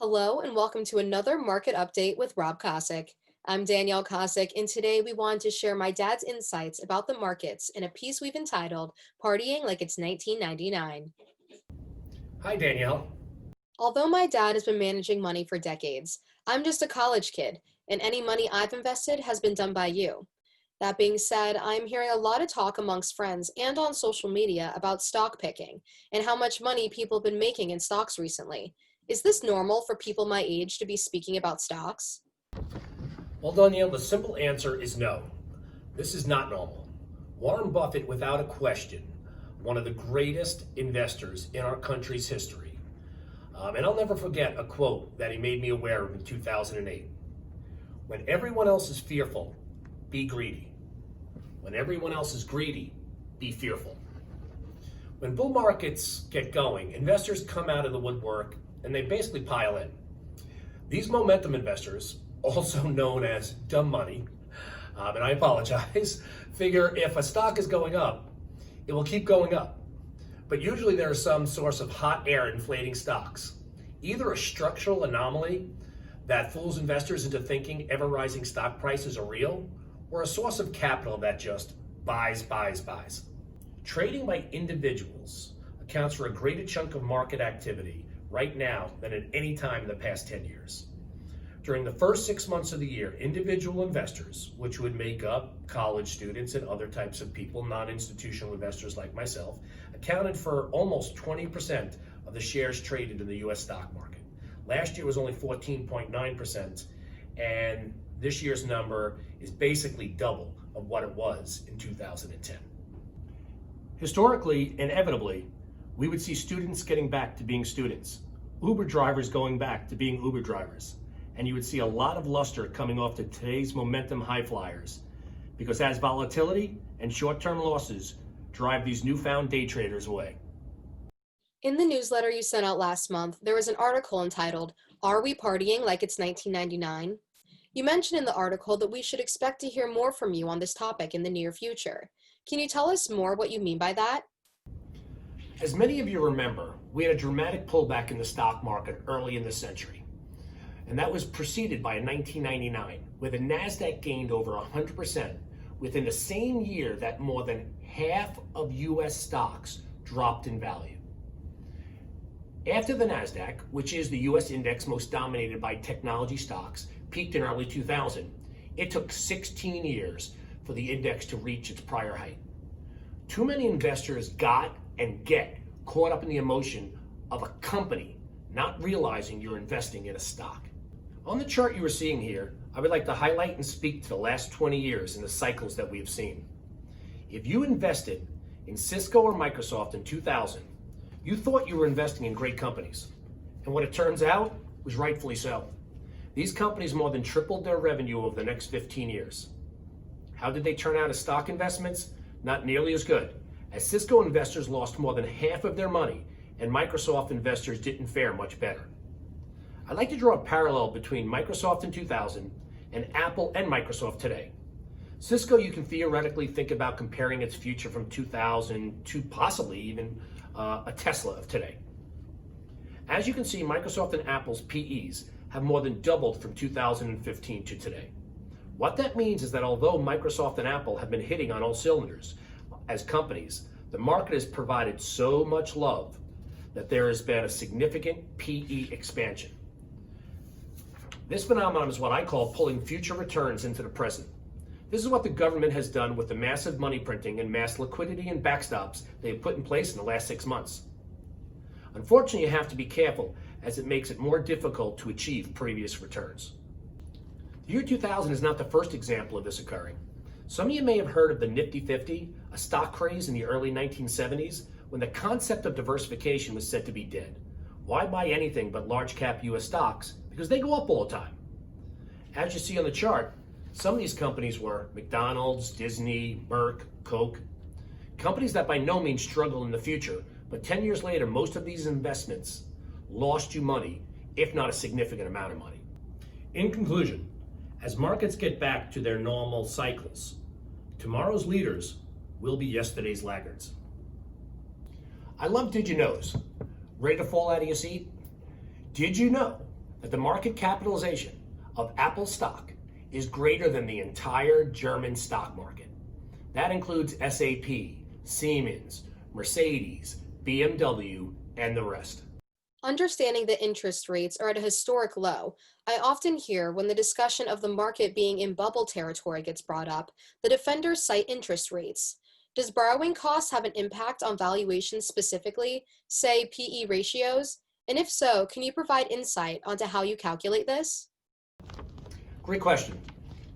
Hello and welcome to another market update with Rob Kosick. I'm Danielle Kosick, and today we wanted to share my dad's insights about the markets in a piece we've entitled Partying Like It's 1999. Hi, Danielle. Although my dad has been managing money for decades, I'm just a college kid, and any money I've invested has been done by you. That being said, I'm hearing a lot of talk amongst friends and on social media about stock picking and how much money people have been making in stocks recently. Is this normal for people my age to be speaking about stocks? Well, Danielle, the simple answer is no. This is not normal. Warren Buffett, without a question, one of the greatest investors in our country's history. And I'll never forget a quote that he made me aware of in 2008. When everyone else is fearful, be greedy. When everyone else is greedy, be fearful. When bull markets get going, investors come out of the woodwork and they basically pile in. These momentum investors, also known as dumb money, and I apologize, figure if a stock is going up, it will keep going up. But usually there is some source of hot air inflating stocks, either a structural anomaly that fools investors into thinking ever-rising stock prices are real, or a source of capital that just buys. Trading by individuals accounts for a greater chunk of market activity right now than at any time in the past 10 years. During the first 6 months of the year, individual investors, which would make up college students and other types of people, non-institutional investors like myself, accounted for almost 20% of the shares traded in the US stock market. Last year was only 14.9%, and this year's number is basically double of what it was in 2010. Historically, inevitably, we would see students getting back to being students, Uber drivers going back to being Uber drivers, and you would see a lot of luster coming off to today's momentum high flyers, because as volatility and short-term losses drive these newfound day traders away. In the newsletter you sent out last month, there was an article entitled, Are We Partying Like It's 1999? You mentioned in the article that we should expect to hear more from you on this topic in the near future. Can you tell us more what you mean by that? As many of you remember, we had a dramatic pullback in the stock market early in the century. And that was preceded by a 1999, where the NASDAQ gained over 100% within the same year that more than half of US stocks dropped in value. After the NASDAQ, which is the US index most dominated by technology stocks, peaked in early 2000, it took 16 years for the index to reach its prior height. Too many investors got and get caught up in the emotion of a company, not realizing you're investing in a stock. On the chart you are seeing here, I would like to highlight and speak to the last 20 years and the cycles that we have seen. If you invested in Cisco or Microsoft in 2000, you thought you were investing in great companies. And what it turns out was rightfully so. These companies more than tripled their revenue over the next 15 years. How did they turn out as stock investments? Not nearly as good, as Cisco investors lost more than half of their money and Microsoft investors didn't fare much better. I'd like to draw a parallel between Microsoft in 2000 and Apple and Microsoft today. Cisco, you can theoretically think about comparing its future from 2000 to possibly even a Tesla of today. As you can see, Microsoft and Apple's PEs have more than doubled from 2015 to today. What that means is that although Microsoft and Apple have been hitting on all cylinders as companies, the market has provided so much love that there has been a significant PE expansion. This phenomenon is what I call pulling future returns into the present. This is what the government has done with the massive money printing and mass liquidity and backstops they have put in place in the last 6 months. Unfortunately, you have to be careful as it makes it more difficult to achieve previous returns. The year 2000 is not the first example of this occurring. Some of you may have heard of the Nifty 50, a stock craze in the early 1970s when the concept of diversification was said to be dead. Why buy anything but large cap US stocks? Because they go up all the time. As you see on the chart, some of these companies were McDonald's, Disney, Merck, Coke, companies that by no means struggle in the future, but 10 years later, most of these investments lost you money, if not a significant amount of money. In conclusion, as markets get back to their normal cycles, tomorrow's leaders will be yesterday's laggards. I love Did You Knows. Ready to fall out of your seat? Did you know that the market capitalization of Apple stock is greater than the entire German stock market. That includes SAP, Siemens, Mercedes, BMW, and the rest. Understanding that interest rates are at a historic low, I often hear when the discussion of the market being in bubble territory gets brought up, the defenders cite interest rates. Does borrowing costs have an impact on valuations specifically, say PE ratios? And if so, can you provide insight onto how you calculate this? Great question.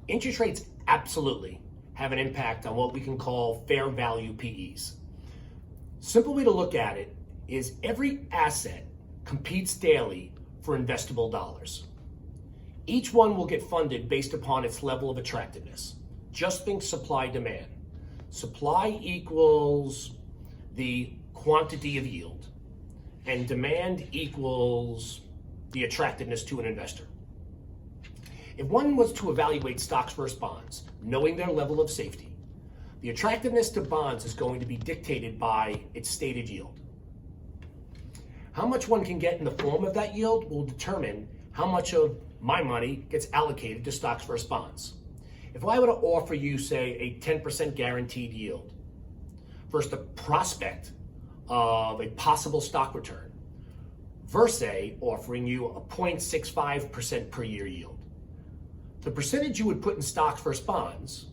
Interest rates absolutely have an impact on what we can call fair value PEs. Simple way to look at it is every asset competes daily for investable dollars. Each one will get funded based upon its level of attractiveness. Just think supply demand. Supply equals the quantity of yield, and demand equals the attractiveness to an investor. If one was to evaluate stocks versus bonds, knowing their level of safety, the attractiveness to bonds is going to be dictated by its stated yield. How much one can get in the form of that yield will determine how much of my money gets allocated to stocks versus bonds. If I were to offer you, say, a 10% guaranteed yield versus the prospect of a possible stock return versus offering you a 0.65% per year yield, the percentage you would put in stocks versus bonds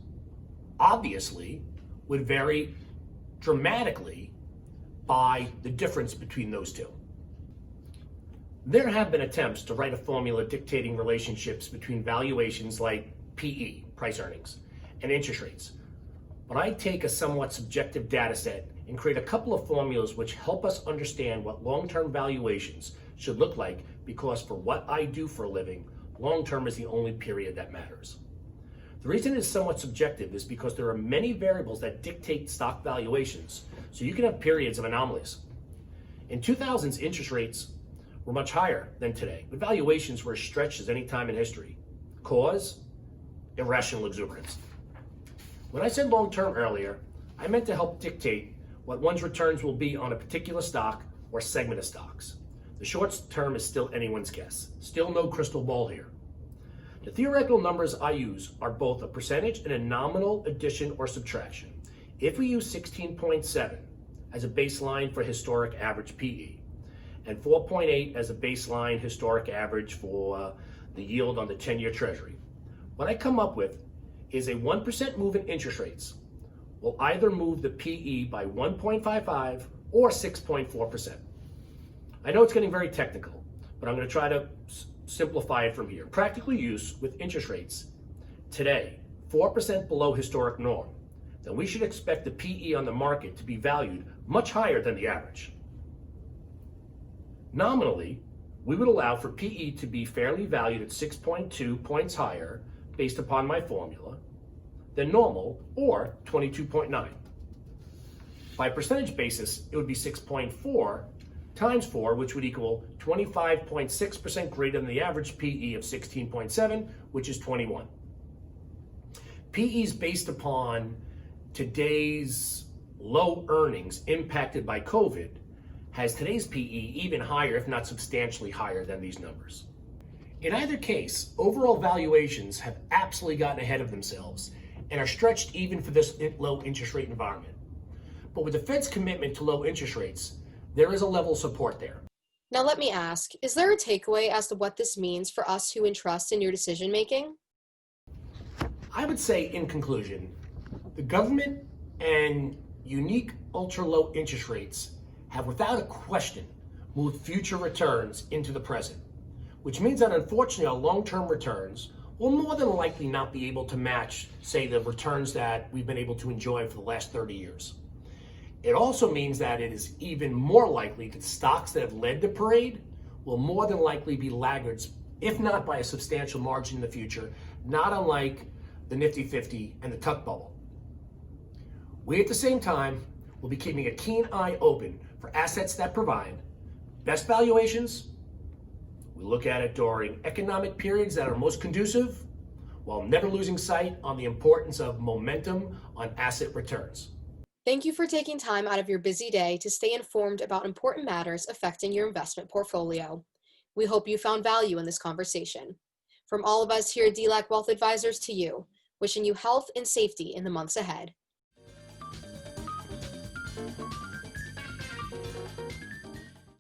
obviously would vary dramatically by the difference between those two. There have been attempts to write a formula dictating relationships between valuations like PE, price earnings, and interest rates. But I take a somewhat subjective data set and create a couple of formulas which help us understand what long-term valuations should look like, because for what I do for a living, long-term is the only period that matters. The reason it is somewhat subjective is because there are many variables that dictate stock valuations, so you can have periods of anomalies. In 2000s, interest rates were much higher than today, but valuations were as stretched as any time in history. Cause? Irrational exuberance. When I said long-term earlier, I meant to help dictate what one's returns will be on a particular stock or segment of stocks. The short term is still anyone's guess. Still no crystal ball here. The theoretical numbers I use are both a percentage and a nominal addition or subtraction. If we use 16.7 as a baseline for historic average PE, and 4.8 as a baseline historic average for the yield on the 10-year treasury, what I come up with is a 1% move in interest rates will either move the PE by 1.55 or 6.4%. I know it's getting very technical, but I'm going to try to simplify it from here. Practical use with interest rates today, 4% below historic norm, then we should expect the PE on the market to be valued much higher than the average. Nominally, we would allow for PE to be fairly valued at 6.2 points higher based upon my formula than normal, or 22.9. By percentage basis, it would be 6.4 times 4, which would equal 25.6% greater than the average PE of 16.7, which is 21. PEs based upon today's low earnings impacted by COVID has today's PE even higher, if not substantially higher than these numbers. In either case, overall valuations have absolutely gotten ahead of themselves and are stretched even for this low interest rate environment. But with the Fed's commitment to low interest rates, there is a level of support there. Now let me ask, is there a takeaway as to what this means for us who entrust in your decision making? I would say, in conclusion, the government and unique ultra-low interest rates have without a question moved future returns into the present, which means that unfortunately our long-term returns will more than likely not be able to match, say, the returns that we've been able to enjoy for the last 30 years. It also means that it is even more likely that stocks that have led the parade will more than likely be laggards, if not by a substantial margin in the future, not unlike the Nifty 50 and the Tuck bubble. We at the same time will be keeping a keen eye open for assets that provide best valuations. We look at it during economic periods that are most conducive, while never losing sight on the importance of momentum on asset returns. Thank you for taking time out of your busy day to stay informed about important matters affecting your investment portfolio. We hope you found value in this conversation. From all of us here at DLAK Wealth Advisors to you, wishing you health and safety in the months ahead.